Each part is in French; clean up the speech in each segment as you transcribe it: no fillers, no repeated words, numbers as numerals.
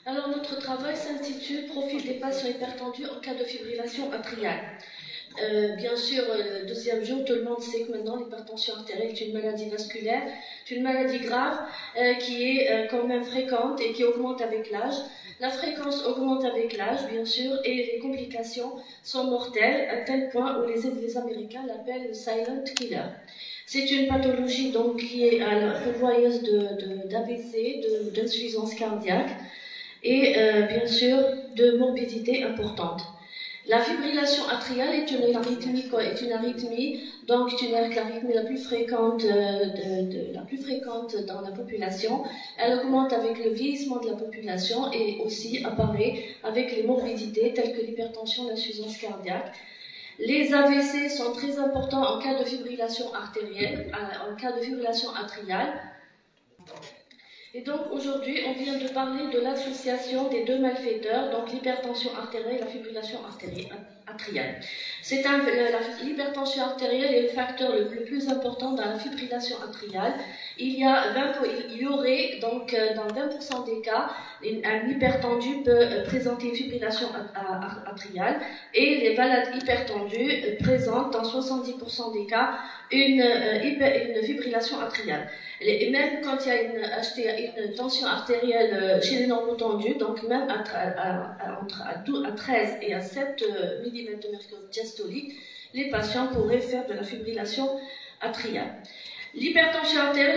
Alors, notre travail s'intitule Profil des patients hypertendus en cas de fibrillation atriale. Bien sûr, le deuxième jour, tout le monde sait que maintenant l'hypertension artérielle est une maladie vasculaire, c'est une maladie grave qui est quand même fréquente et qui augmente avec l'âge. La fréquence augmente avec l'âge, bien sûr, et les complications sont mortelles à tel point où les Américains l'appellent le silent killer. C'est une pathologie donc qui est pourvoyeuse d'AVC, d'insuffisance cardiaque et bien sûr de morbidité importante. La fibrillation atriale est une arythmie, donc c'est l'arythmie la plus fréquente, la plus fréquente dans la population. Elle augmente avec le vieillissement de la population et aussi apparaît avec les morbidités telles que l'hypertension, l'insuffisance cardiaque. Les AVC sont très importants en cas de fibrillation artérielle, en cas de fibrillation atriale. Et donc aujourd'hui, on vient de parler de l'association des deux malfaiteurs, donc l'hypertension artérielle et la fibrillation atriale. L'hypertension artérielle est le facteur le plus important dans la fibrillation atriale. Il y aurait donc dans 20% des cas, un hypertendu peut présenter une fibrillation atriale et les malades hypertendus présentent dans 70% des cas une fibrillation atriale. Et même quand il y a une tension artérielle chez les normotendus, donc même à 13 et à 7 mm de mercure diastolique, les patients pourraient faire de la fibrillation atriale. L'hypertension artérielle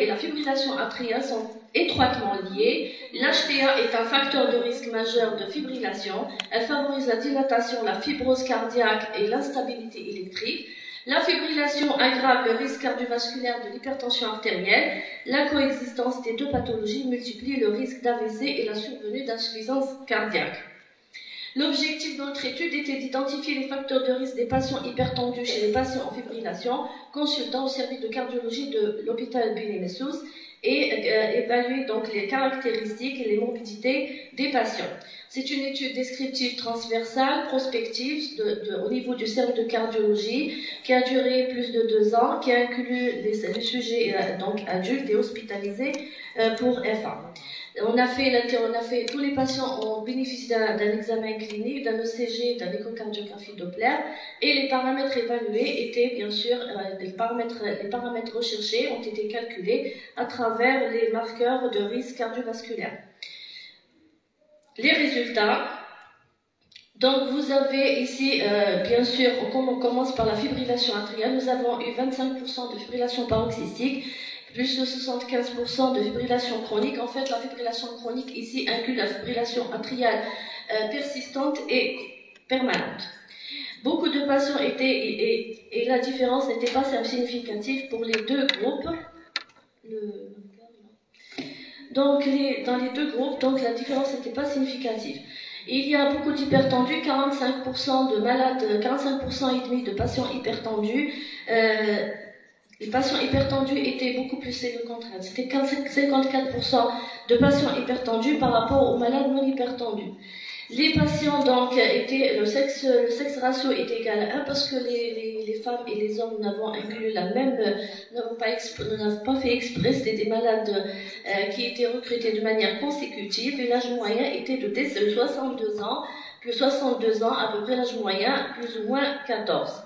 et la fibrillation atriale sont étroitement liées. L'HTA est un facteur de risque majeur de fibrillation. Elle favorise la dilatation, la fibrose cardiaque et l'instabilité électrique. La fibrillation aggrave le risque cardiovasculaire de l'hypertension artérielle. La coexistence des deux pathologies multiplie le risque d'AVC et la survenue d'insuffisance cardiaque. L'objectif de notre étude était d'identifier les facteurs de risque des patients hypertendus chez les patients en fibrillation, consultant au service de cardiologie de l'hôpital Bini-Messous et évaluer donc les caractéristiques et les morbidités des patients. C'est une étude descriptive transversale, prospective, au niveau du service de cardiologie, qui a duré plus de 2 ans, qui a inclus les sujets donc adultes et hospitalisés pour FA. Tous les patients ont bénéficié d'un examen clinique, d'un ECG, d'un échocardiographie Doppler, et les paramètres évalués étaient bien sûr, les paramètres recherchés ont été calculés à travers les marqueurs de risque cardiovasculaire. Les résultats. Donc vous avez ici, bien sûr, on commence par la fibrillation atriale. Nous avons eu 25% de fibrillation paroxystique, plus de 75% de fibrillation chronique. En fait, la fibrillation chronique ici inclut la fibrillation atriale persistante et permanente. Beaucoup de patients et la différence n'était pas significative pour les deux groupes. Donc, dans les deux groupes, donc la différence n'était pas significative. Il y a beaucoup d'hypertendus, 45% de malades, 45% et demi de patients hypertendus. Les patients hypertendus étaient beaucoup plus, c'est le contraire. C'était 54% de patients hypertendus par rapport aux malades non hypertendus. Les patients, donc, le sexe ratio est égal à 1 parce que les femmes et les hommes n'avons inclus n'avons pas fait exprès, c'était des malades qui étaient recrutés de manière consécutive et l'âge moyen était de 62 ans, plus 62 ans, à peu près l'âge moyen, plus ou moins 14.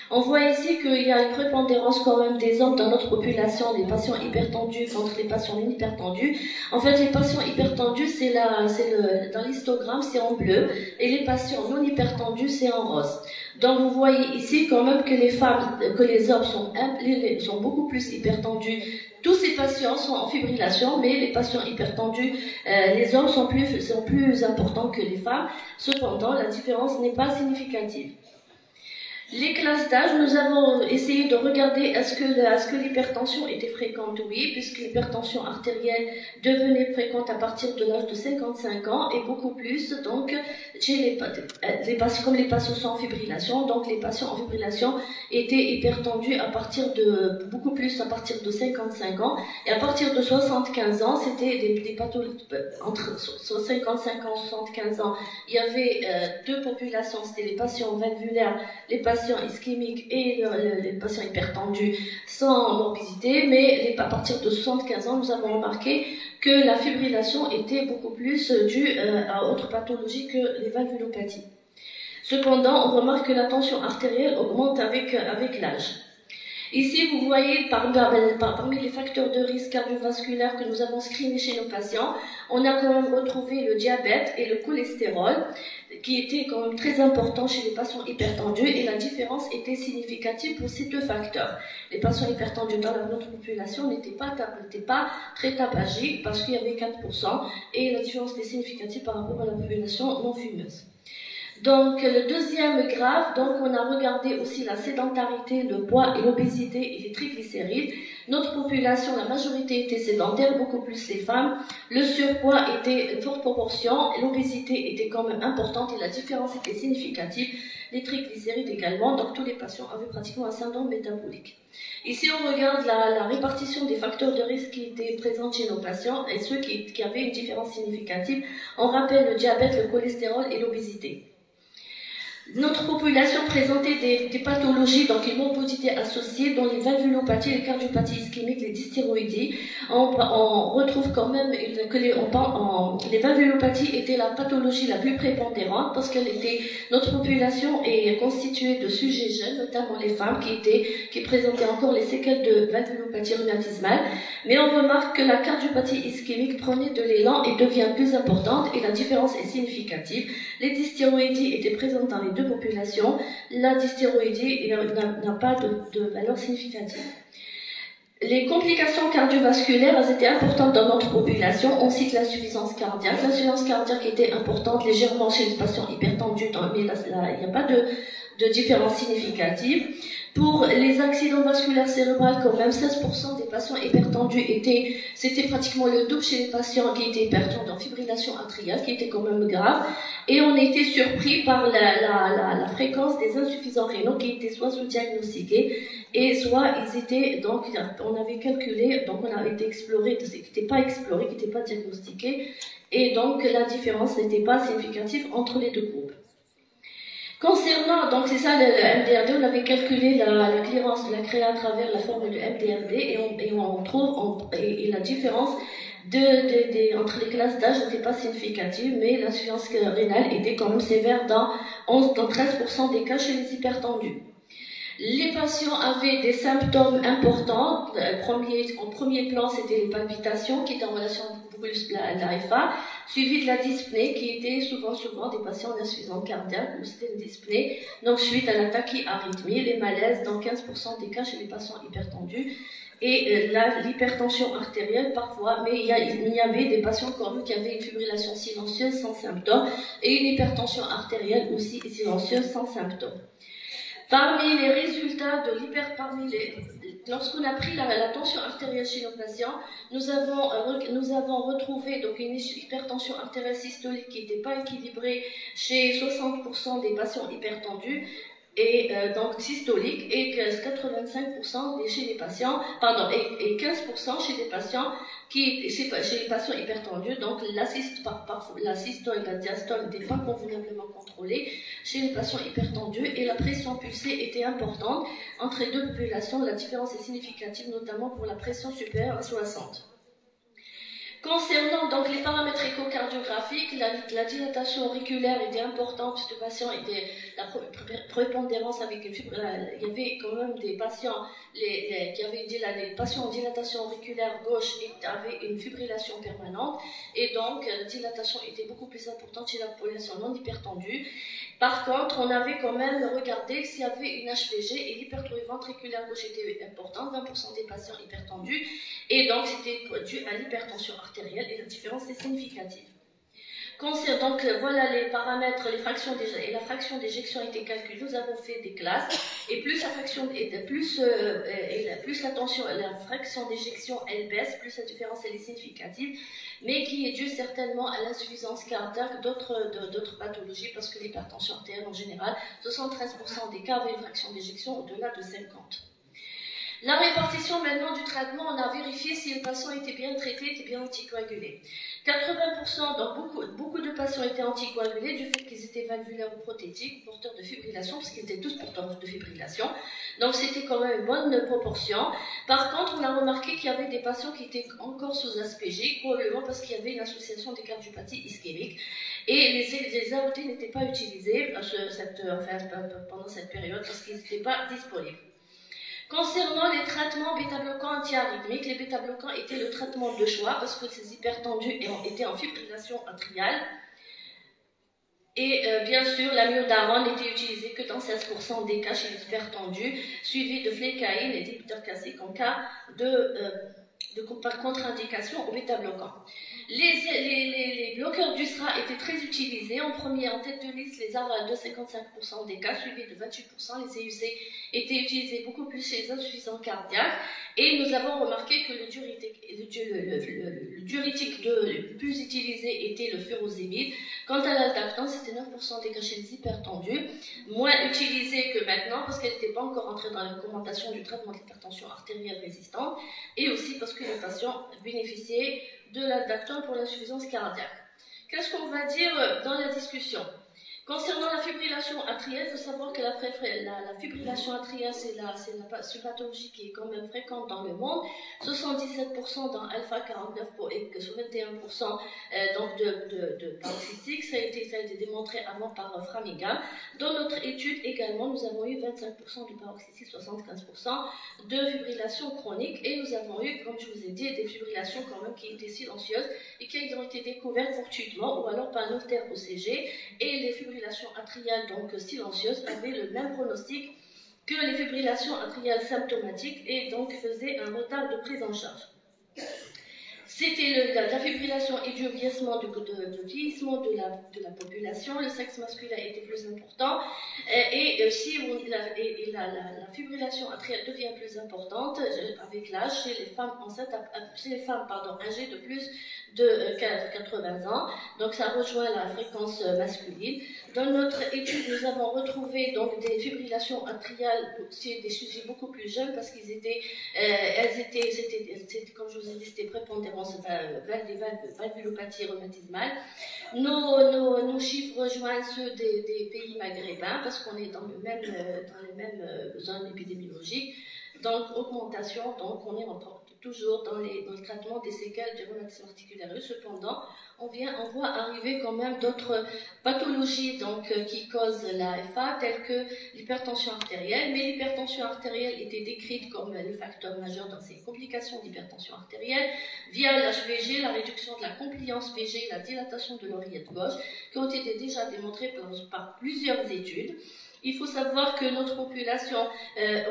On voit ici qu'il y a une prépondérance quand même des hommes dans notre population, des patients hypertendus contre les patients non hypertendus. En fait, les patients hypertendus, dans l'histogramme, c'est en bleu, et les patients non hypertendus, c'est en rose. Donc, vous voyez ici quand même que les hommes sont beaucoup plus hypertendus. Tous ces patients sont en fibrillation, mais les patients hypertendus, les hommes sont plus importants que les femmes. Cependant, la différence n'est pas significative. Les classes d'âge, nous avons essayé de regarder est-ce que l'hypertension était fréquente. Oui, puisque l'hypertension artérielle devenait fréquente à partir de l'âge de 55 ans et beaucoup plus donc chez comme les patients sont en fibrillation, donc les patients en fibrillation étaient hypertendus beaucoup plus à partir de 55 ans et à partir de 75 ans, c'était des pathologies entre 55 ans et 75 ans. Il y avait deux populations, c'était les patients valvulaires, les patients patients ischémiques et les patients hypertendus sans morbidité, mais à partir de 75 ans, nous avons remarqué que la fibrillation était beaucoup plus due à autre pathologie que les valvulopathies. Cependant, on remarque que la tension artérielle augmente avec l'âge. Ici, vous voyez, parmi les facteurs de risque cardiovasculaire que nous avons screenés chez nos patients, on a quand même retrouvé le diabète et le cholestérol, qui étaient quand même très importants chez les patients hypertendus, et la différence était significative pour ces deux facteurs. Les patients hypertendus dans notre population n'étaient pas très tabagiques, parce qu'il y avait 4%, et la différence était significative par rapport à la population non fumeuse. Donc, le deuxième graphe, donc on a regardé aussi la sédentarité, le poids et l'obésité et les triglycérides. Notre population, la majorité était sédentaire, beaucoup plus les femmes. Le surpoids était une forte proportion, l'obésité était quand même importante et la différence était significative. Les triglycérides également, donc tous les patients avaient pratiquement un syndrome métabolique. Ici, on regarde la répartition des facteurs de risque qui étaient présents chez nos patients et ceux qui avaient une différence significative. On rappelle le diabète, le cholestérol et l'obésité. Notre population présentait des pathologies, donc une morbidité associée, dont les valvulopathies, les cardiopathies ischémiques, les dysthyroïdies. On retrouve quand même que les valvulopathies étaient la pathologie la plus prépondérante parce notre population est constituée de sujets jeunes, notamment les femmes qui présentaient encore les séquelles de valvulopathie rhumatismale. Mais on remarque que la cardiopathie ischémique prenait de l'élan et devient plus importante et la différence est significative. Les dysthyroïdies étaient présentes dans les deux populations. La dysthyroïdie n'a pas de valeur significative. Les complications cardiovasculaires, elles étaient importantes dans notre population. On cite l'insuffisance cardiaque. L'insuffisance cardiaque était importante légèrement chez les patients hypertendus, mais là, il n'y a pas de différence significative. Pour les accidents vasculaires cérébraux, quand même 16% des patients hypertendus c'était pratiquement le double chez les patients qui étaient hypertendus en fibrillation atriale, qui était quand même grave. Et on était surpris par la fréquence des insuffisants rénaux qui étaient soit sous-diagnostiqués et soit ils étaient, donc on avait calculé, donc on avait été exploré, qui n'étaient pas explorés, qui n'étaient pas diagnostiqués, et donc la différence n'était pas significative entre les deux groupes. Concernant, donc c'est ça le MDRD, on avait calculé la clearance de la créa à travers la formule de MDRD et on trouve, et la différence entre les classes d'âge n'était pas significative, mais l'insuffisance rénale était quand même sévère dans 13% des cas chez les hypertendus. Les patients avaient des symptômes importants. En premier plan, c'était les palpitations qui étaient en relation avec la FA, suivi de la dyspnée qui était souvent des patients en insuffisance cardiaque, où c'était une dyspnée, donc suite à la tachyarrhythmie, les malaises dans 15% des cas chez les patients hypertendus, et l'hypertension artérielle parfois, mais il y avait des patients comme qui avaient une fibrillation silencieuse sans symptômes, et une hypertension artérielle aussi silencieuse sans symptômes. Parmi les résultats de lorsqu'on a pris la tension artérielle chez nos patients, nous avons retrouvé donc une hypertension artérielle systolique qui n'était pas équilibrée chez 60% des patients hypertendus, et donc systolique, et 85% chez les patients, et 15% chez les patients chez les patients hypertendus. Donc la systole et la diastole n'étaient pas convenablement contrôlées chez les patients hypertendus et la pression pulsée était importante. Entre les deux populations, la différence est significative, notamment pour la pression supérieure à 60. Concernant donc les paramètres échocardiographiques, la dilatation auriculaire était importante puisque le patient était la prépondérance avec il y avait quand même des patients les patients en dilatation auriculaire gauche avaient une fibrillation permanente et donc la dilatation était beaucoup plus importante chez la population non hypertendue. Par contre, on avait quand même regardé s'il y avait une HVG et l'hypertrophie ventriculaire gauche était importante, 20% des patients hypertendus, et donc c'était dû à l'hypertension artérielle et la différence est significative. Donc voilà les paramètres, les fractions et la fraction d'éjection a été calculée. Nous avons fait des classes et plus la fraction plus la tension, la fraction d'éjection elle baisse, plus la différence elle est significative, mais qui est due certainement à l'insuffisance cardiaque, d'autres pathologies, parce que l'hypertension artérielle en général, 73% des cas avaient une fraction d'éjection au-delà de 50. La répartition maintenant du traitement, on a vérifié si le patient était bien traité, était bien anticoagulé. 80%, donc beaucoup de patients étaient anticoagulés du fait qu'ils étaient valvulaires ou prothétiques, porteurs de fibrillation, parce qu'ils étaient tous porteurs de fibrillation. Donc c'était quand même une bonne proportion. Par contre, on a remarqué qu'il y avait des patients qui étaient encore sous ASPG, probablement parce qu'il y avait une association des cardiopathies ischémiques. Et les AOT n'étaient pas utilisés pendant cette période parce qu'ils n'étaient pas disponibles. Concernant les traitements bêta-bloquants antiarythmiques, les bêta-bloquants étaient le traitement de choix parce que ces hypertendus étaient en fibrillation atriale. Et bien sûr, l'amiodarone n'était utilisé que dans 16% des cas chez les hypertendus, suivi de flécaïne et d'inhibiteurs classiques en cas de contre-indication au bêta-bloquant. Les bloqueurs d'USRA étaient très utilisés. En premier, en tête de liste, les ARA de 55% des cas, suivis de 28%. Les CUC étaient utilisés beaucoup plus chez les insuffisants cardiaques. Et nous avons remarqué que le diurétique le plus utilisé était le furosémide. Quant à l'aldactone, c'était 9% des cas chez les hypertendus, moins utilisé que maintenant parce qu'elle n'était pas encore entrée dans la recommandation du traitement de l'hypertension artérielle résistante, et aussi parce que les patients bénéficiaient de l'aldactone pour l'insuffisance cardiaque. Qu'est-ce qu'on va dire dans la discussion? Concernant la fibrillation atriale, il faut savoir que la fibrillation atriale, c'est une pathologie qui est quand même fréquente dans le monde. 77% dans alpha 49 et 21% de paroxystique. Ça a été démontré avant par Framingham. Dans notre étude également, nous avons eu 25% de paroxystique, 75% de fibrillation chronique. Et nous avons eu, comme je vous ai dit, des fibrillations quand même qui étaient silencieuses et qui ont été découvertes fortuitement ou alors par un haltère OCG. Et les fibrillations atriales donc silencieuses avaient le même pronostic que les fibrillations atriales symptomatiques et donc faisaient un retard de prise en charge. C'était la fibrillation et du vieillissement de vieillissement de la population. Le sexe masculin était plus important la fibrillation atriale devient plus importante avec l'âge chez les femmes enceintes, âgées de plus de 80 ans. Donc ça rejoint la fréquence masculine. Dans notre étude, nous avons retrouvé donc des fibrillations atriales chez des sujets beaucoup plus jeunes parce qu'ils étaient, comme je vous ai dit, c'était prépondérance des valvulopathies rhumatismales. Nos chiffres rejoignent ceux des pays maghrébins parce qu'on est dans les mêmes zones épidémiologiques. Donc, augmentation, donc on est toujours dans le traitement des séquelles du rhumatisme articulaire. Cependant, on voit arriver quand même d'autres pathologies qui causent la FA, telles que l'hypertension artérielle. Mais l'hypertension artérielle était décrite comme le facteur majeur dans ces complications d'hypertension artérielle via l'HVG, la réduction de la compliance VG, la dilatation de l'oreillette gauche, qui ont été déjà démontrées par plusieurs études. Il faut savoir que notre population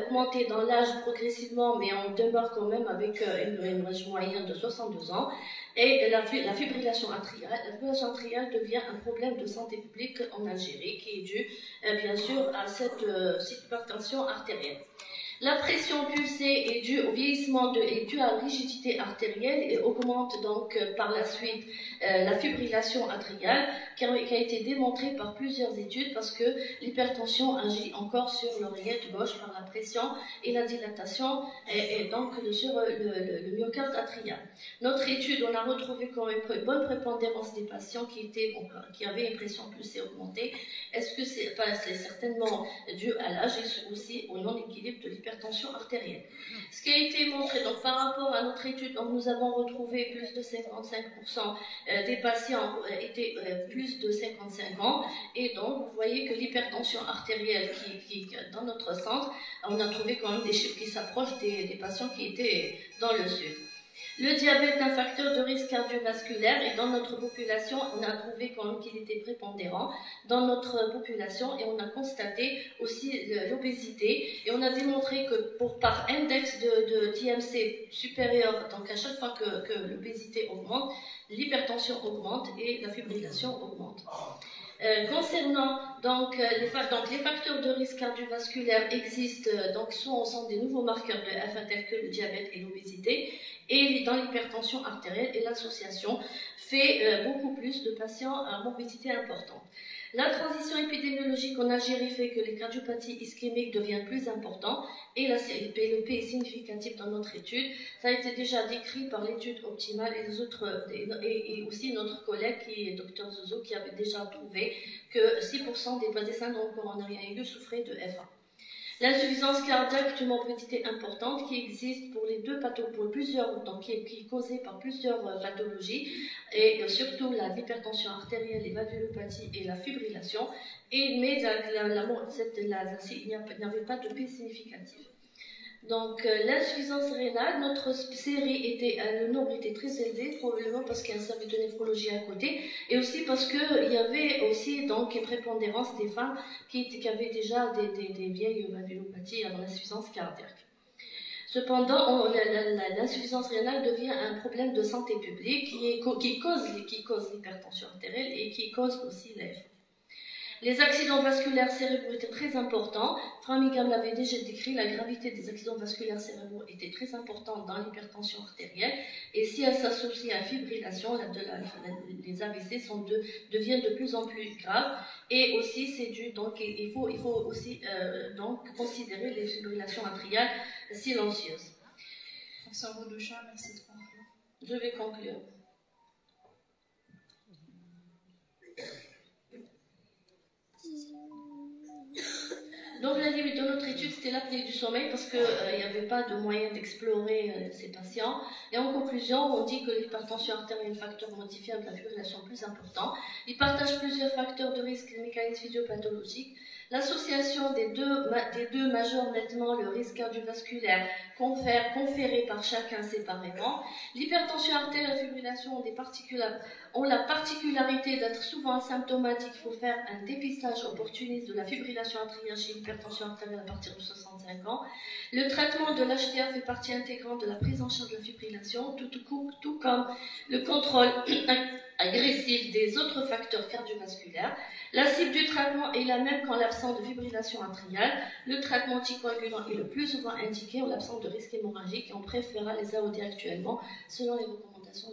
augmentait dans l'âge progressivement, mais on demeure quand même avec une âge moyenne de 62 ans. Et la fibrillation atriale devient un problème de santé publique en Algérie, qui est dû, bien sûr, à cette hypertension artérielle. La pression pulsée est due au vieillissement et due à la rigidité artérielle et augmente donc par la suite la fibrillation atriale qui a été démontrée par plusieurs études parce que l'hypertension agit encore sur l'oreillette gauche par la pression et la dilatation et donc sur le myocarde atrial. Notre étude, on a retrouvé quand même une bonne prépondérance des patients qui avaient une pression pulsée augmentée. Est-ce que c'est certainement dû à l'âge et aussi au non-équilibre de l'hypertension artérielle. Ce qui a été montré, donc par rapport à notre étude, donc, nous avons retrouvé plus de 55% des patients étaient plus de 55 ans, et donc vous voyez que l'hypertension artérielle qui dans notre centre, on a trouvé quand même des chiffres qui s'approchent des patients qui étaient dans le sud. Le diabète est un facteur de risque cardiovasculaire et dans notre population, on a trouvé quand même qu'il était prépondérant dans notre population et on a constaté aussi l'obésité et on a démontré que par index de TMC supérieur, donc à chaque fois que l'obésité augmente, l'hypertension augmente et la fibrillation augmente. Concernant les facteurs de risque cardiovasculaire existent, sont des nouveaux marqueurs de F1 tels que le diabète et l'obésité. et dans l'hypertension artérielle, et l'association fait beaucoup plus de patients à morbidité importante. La transition épidémiologique en Algérie fait que les cardiopathies ischémiques deviennent plus importantes et le P est significatif dans notre étude. Ça a été déjà décrit par l'étude optimale et, et aussi notre collègue qui est Dr Zozo qui avait déjà trouvé que 6% des syndromes coronariens aigus souffraient de F1. L'insuffisance cardiaque est une morbidité importante qui existe pour les deux pathologies, donc qui est causée par plusieurs pathologies, et surtout l'hypertension artérielle, les valvulopathie et la fibrillation, mais il n'y avait pas de P significatif. Donc, l'insuffisance rénale, notre série le nombre était très élevé, probablement parce qu'il y a un service de néphrologie à côté, et aussi parce qu'il y avait aussi donc une prépondérance des femmes qui avaient déjà des vieilles valvulopathies avant l'insuffisance cardiaque. Cependant, l'insuffisance rénale devient un problème de santé publique qui cause l'hypertension artérielle et qui cause aussi l'EF. Les accidents vasculaires cérébraux étaient très importants. Framingham l'avait déjà décrit, la gravité des accidents vasculaires cérébraux était très importante dans l'hypertension artérielle. Et si elle s'associe à la fibrillation, les AVC deviennent de plus en plus graves. Et aussi, c'est dû, donc il faut aussi donc considérer les fibrillations atriales silencieuses. Professeur Baudouchat, merci de conclure. Je vais conclure. Donc la limite de notre étude, c'était l'apnée du sommeil parce qu'il n'y avait pas de moyen d'explorer ces patients. Et en conclusion, on dit que l'hypertension artérielle est un facteur modifiable de la fibrillation plus important. Il partage plusieurs facteurs de risque et mécanismes physiopathologiques. L'association des deux majore nettement le risque cardiovasculaire conféré par chacun séparément. L'hypertension artérielle et la fibrillation ont la particularité d'être souvent asymptomatiques. Il faut faire un dépistage opportuniste de la fibrillation atriale chez l'hypertension artérielle à partir de 65 ans. Le traitement de l'HTA fait partie intégrante de la prise en charge de la fibrillation, tout comme le contrôle agressif des autres facteurs cardiovasculaires. La cible du traitement est la même qu'en l'absence de fibrillation atriale. Le traitement anticoagulant est le plus souvent indiqué en l'absence de risque hémorragique et on préférera les AOD actuellement selon les recommandations.